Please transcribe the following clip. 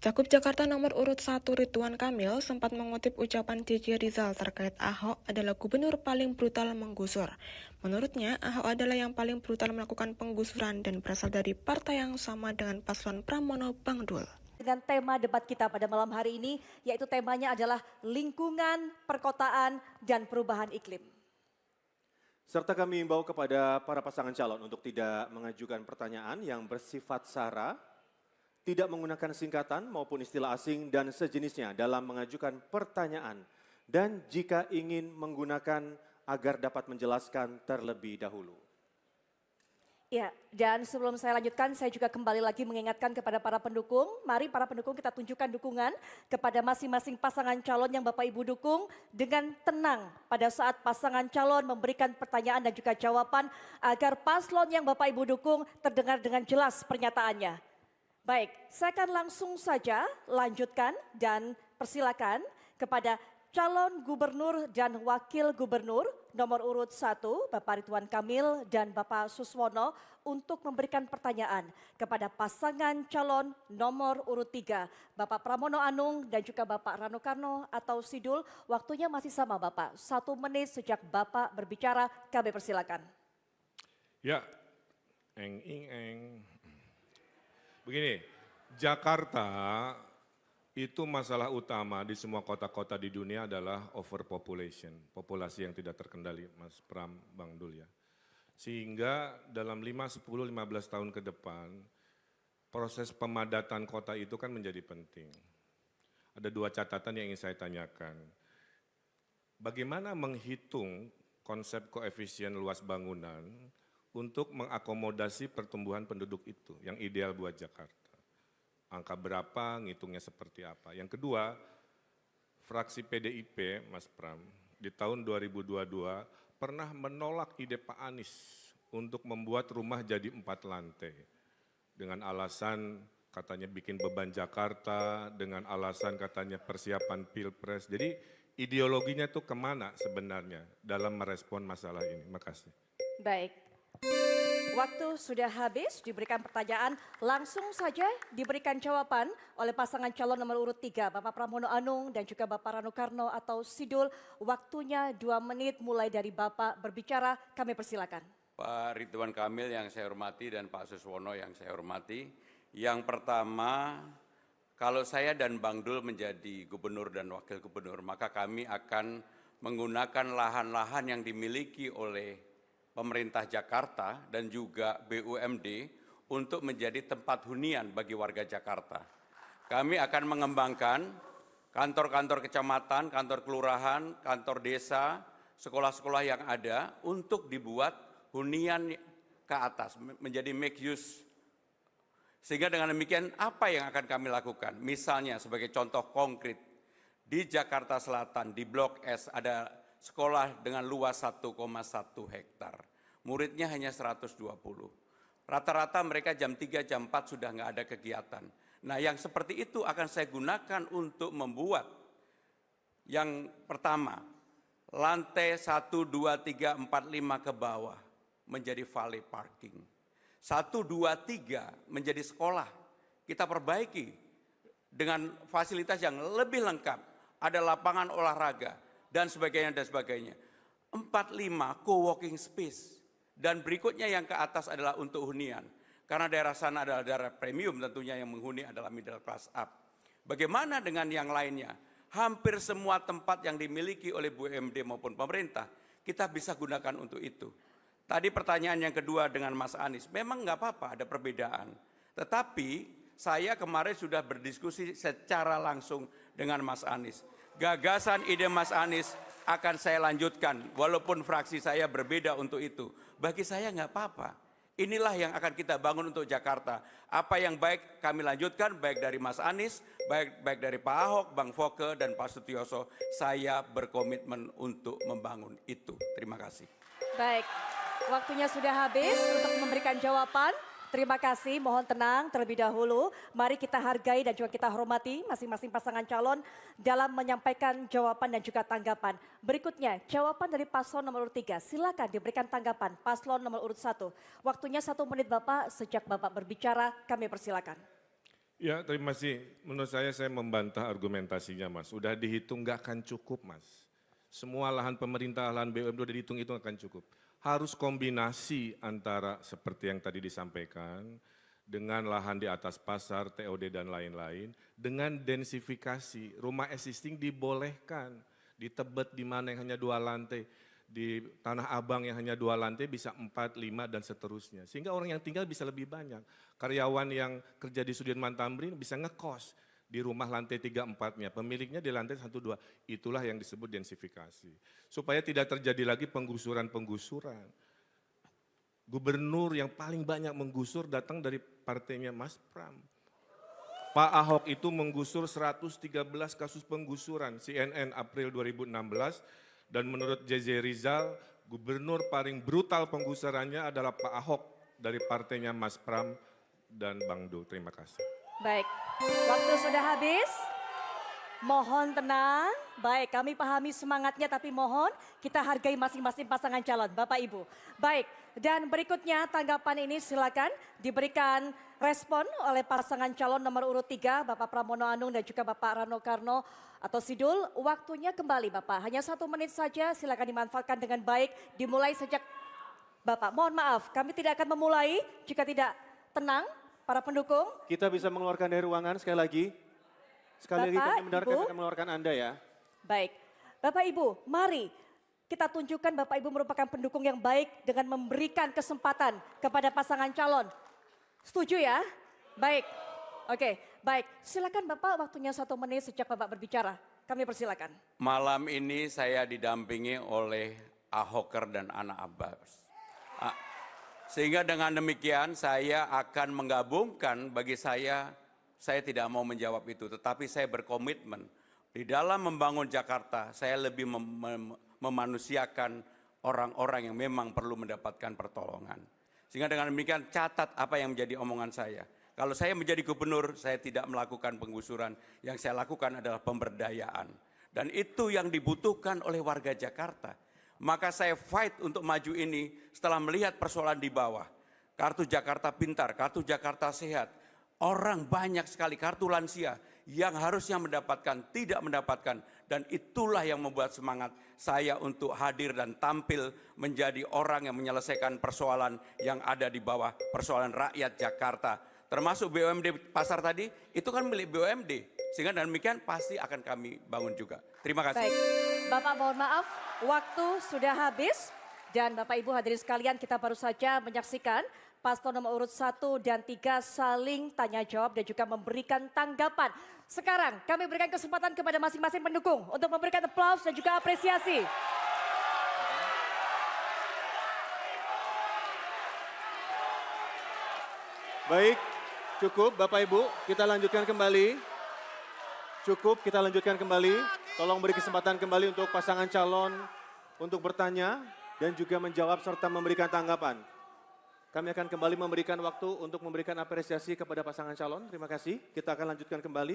Cagup Jakarta nomor urut 1 Ridwan Kamil sempat mengutip ucapan Riki Rizal terkait Ahok adalah gubernur paling brutal menggusur. Menurutnya, Ahok adalah yang paling brutal melakukan penggusuran dan berasal dari partai yang sama dengan paslon Pramono Bangdul. Dengan tema debat kita pada malam hari ini, yaitu temanya adalah lingkungan, perkotaan, dan perubahan iklim. Serta kami imbau kepada para pasangan calon untuk tidak mengajukan pertanyaan yang bersifat sara, tidak menggunakan singkatan maupun istilah asing dan sejenisnya dalam mengajukan pertanyaan, dan jika ingin menggunakan agar dapat menjelaskan terlebih dahulu. Ya, dan sebelum saya lanjutkan, saya juga kembali lagi mengingatkan kepada para pendukung. Mari para pendukung kita tunjukkan dukungan kepada masing-masing pasangan calon yang Bapak Ibu dukung dengan tenang pada saat pasangan calon memberikan pertanyaan dan juga jawaban agar paslon yang Bapak Ibu dukung terdengar dengan jelas pernyataannya. Baik, saya akan langsung saja lanjutkan dan persilakan kepada calon gubernur dan wakil gubernur nomor urut 1 Bapak Ridwan Kamil dan Bapak Suswono untuk memberikan pertanyaan kepada pasangan calon nomor urut 3 Bapak Pramono Anung dan juga Bapak Rano Karno atau Sidul. Waktunya masih sama Bapak, 1 menit sejak Bapak berbicara, kami persilakan. Ya, begini, Jakarta itu masalah utama di semua kota-kota di dunia adalah overpopulation, populasi yang tidak terkendali, Mas Pram, Bang Dul ya. Sehingga dalam 5, 10, 15 tahun ke depan, proses pemadatan kota itu kan menjadi penting. Ada 2 catatan yang ingin saya tanyakan. Bagaimana menghitung konsep koefisien luas bangunan untuk mengakomodasi pertumbuhan penduduk itu yang ideal buat Jakarta? Angka berapa, ngitungnya seperti apa. Yang kedua, fraksi PDIP, Mas Pram, di tahun 2022 pernah menolak ide Pak Anies untuk membuat rumah jadi 4 lantai. Dengan alasan katanya bikin beban Jakarta, dengan alasan katanya persiapan Pilpres. Jadi ideologinya tuh kemana sebenarnya dalam merespon masalah ini? Makasih. Baik. Waktu sudah habis, diberikan pertanyaan, langsung saja diberikan jawaban oleh pasangan calon nomor urut 3, Bapak Pramono Anung dan juga Bapak Rano Karno atau Sidul. Waktunya 2 menit mulai dari Bapak berbicara, kami persilakan. Pak Ridwan Kamil yang saya hormati dan Pak Suswono yang saya hormati. Yang pertama, kalau saya dan Bang Dul menjadi gubernur dan wakil gubernur, maka kami akan menggunakan lahan-lahan yang dimiliki oleh pemerintah Jakarta dan juga BUMD untuk menjadi tempat hunian bagi warga Jakarta. Kami akan mengembangkan kantor-kantor kecamatan, kantor kelurahan, kantor desa, sekolah-sekolah yang ada untuk dibuat hunian ke atas, menjadi make use. Sehingga dengan demikian apa yang akan kami lakukan? Misalnya sebagai contoh konkret, di Jakarta Selatan, di Blok S ada sekolah dengan luas 1,1 hektar. Muridnya hanya 120. Rata-rata mereka jam 3, jam 4 sudah nggak ada kegiatan. Nah yang seperti itu akan saya gunakan untuk membuat yang pertama, lantai 1, 2, 3, 4, 5 ke bawah menjadi valet parking. 1, 2, 3 menjadi sekolah. Kita perbaiki dengan fasilitas yang lebih lengkap. Ada lapangan olahraga dan sebagainya dan sebagainya. 4, 5 co-working space dan berikutnya yang ke atas adalah untuk hunian. Karena daerah sana adalah daerah premium tentunya yang menghuni adalah middle class up. Bagaimana dengan yang lainnya? Hampir semua tempat yang dimiliki oleh BUMD maupun pemerintah kita bisa gunakan untuk itu. Tadi pertanyaan yang kedua dengan Mas Anies, memang nggak apa-apa ada perbedaan. Tetapi saya kemarin sudah berdiskusi secara langsung dengan Mas Anies. Gagasan ide Mas Anies akan saya lanjutkan walaupun fraksi saya berbeda untuk itu. Bagi saya nggak apa-apa. Inilah yang akan kita bangun untuk Jakarta. Apa yang baik kami lanjutkan, baik dari Mas Anies, baik dari Pak Ahok, Bang Foke, dan Pak Sutioso. Saya berkomitmen untuk membangun itu. Terima kasih. Baik, waktunya sudah habis untuk memberikan jawaban. Terima kasih, mohon tenang terlebih dahulu. Mari kita hargai dan juga kita hormati masing-masing pasangan calon dalam menyampaikan jawaban dan juga tanggapan. Berikutnya, jawaban dari paslon nomor urut 3. Silakan diberikan tanggapan paslon nomor urut 1. Waktunya 1 menit Bapak, sejak Bapak berbicara kami persilakan. Ya, terima kasih. Menurut saya membantah argumentasinya, Mas. Udah dihitung nggak akan cukup, Mas. Semua lahan pemerintah, lahan BUMD udah dihitung itu akan cukup. Harus kombinasi antara seperti yang tadi disampaikan, dengan lahan di atas pasar, TOD dan lain-lain, dengan densifikasi. Rumah existing dibolehkan, di Tebet di mana yang hanya 2 lantai, di Tanah Abang yang hanya 2 lantai bisa 4, 5 dan seterusnya. Sehingga orang yang tinggal bisa lebih banyak. Karyawan yang kerja di Sudirman Tamrin bisa ngekos di rumah lantai 3, 4-nya. Pemiliknya di lantai 1, 2. Itulah yang disebut densifikasi. Supaya tidak terjadi lagi penggusuran-penggusuran. Gubernur yang paling banyak menggusur datang dari partainya Mas Pram. Pak Ahok itu menggusur 113 kasus penggusuran, CNN April 2016, dan menurut JJ Rizal, gubernur paling brutal penggusurannya adalah Pak Ahok dari partainya Mas Pram dan Bang Dul. Terima kasih. Baik, waktu sudah habis. Mohon tenang, baik kami pahami semangatnya tapi mohon kita hargai masing-masing pasangan calon, Bapak Ibu. Baik, dan berikutnya tanggapan ini silakan diberikan respon oleh pasangan calon nomor urut 3, Bapak Pramono Anung dan juga Bapak Rano Karno atau Sidul. Waktunya kembali Bapak, hanya 1 menit saja, silakan dimanfaatkan dengan baik, dimulai sejak Bapak. Mohon maaf, kami tidak akan memulai jika tidak tenang para pendukung. Kita bisa mengeluarkan dari ruangan sekali lagi. Sekali lagi Bapak, kami benarkan Ibu. akan mengeluarkan Anda ya. Baik, Bapak Ibu, mari kita tunjukkan Bapak Ibu merupakan pendukung yang baik dengan memberikan kesempatan kepada pasangan calon. Setuju ya? Baik, oke, baik. Silakan Bapak, waktunya 1 menit sejak Bapak berbicara. Kami persilakan. Malam ini saya didampingi oleh Ahoker dan Ana Abbas. Sehingga dengan demikian saya akan menggabungkan, bagi saya tidak mau menjawab itu, tetapi saya berkomitmen di dalam membangun Jakarta, saya lebih memanusiakan orang-orang yang memang perlu mendapatkan pertolongan. Sehingga dengan demikian catat apa yang menjadi omongan saya. Kalau saya menjadi gubernur, saya tidak melakukan penggusuran, yang saya lakukan adalah pemberdayaan. Dan itu yang dibutuhkan oleh warga Jakarta. Maka saya fight untuk maju ini setelah melihat persoalan di bawah. Kartu Jakarta Pintar, kartu Jakarta Sehat. Orang banyak sekali, kartu lansia yang harusnya mendapatkan, tidak mendapatkan. Dan itulah yang membuat semangat saya untuk hadir dan tampil menjadi orang yang menyelesaikan persoalan yang ada di bawah, persoalan rakyat Jakarta. Termasuk BUMD pasar tadi, itu kan milik BUMD. Sehingga dan demikian pasti akan kami bangun juga. Terima kasih. Baik, Bapak mohon maaf, waktu sudah habis. Dan Bapak Ibu hadirin sekalian, kita baru saja menyaksikan paslon nomor urut 1 dan 3 saling tanya jawab dan juga memberikan tanggapan. Sekarang kami berikan kesempatan kepada masing-masing pendukung untuk memberikan aplaus dan juga apresiasi. Baik, cukup Bapak Ibu, kita lanjutkan kembali. Cukup, kita lanjutkan kembali. Tolong beri kesempatan kembali untuk pasangan calon untuk bertanya dan juga menjawab serta memberikan tanggapan. Kami akan kembali memberikan waktu untuk memberikan apresiasi kepada pasangan calon. Terima kasih. Kita akan lanjutkan kembali.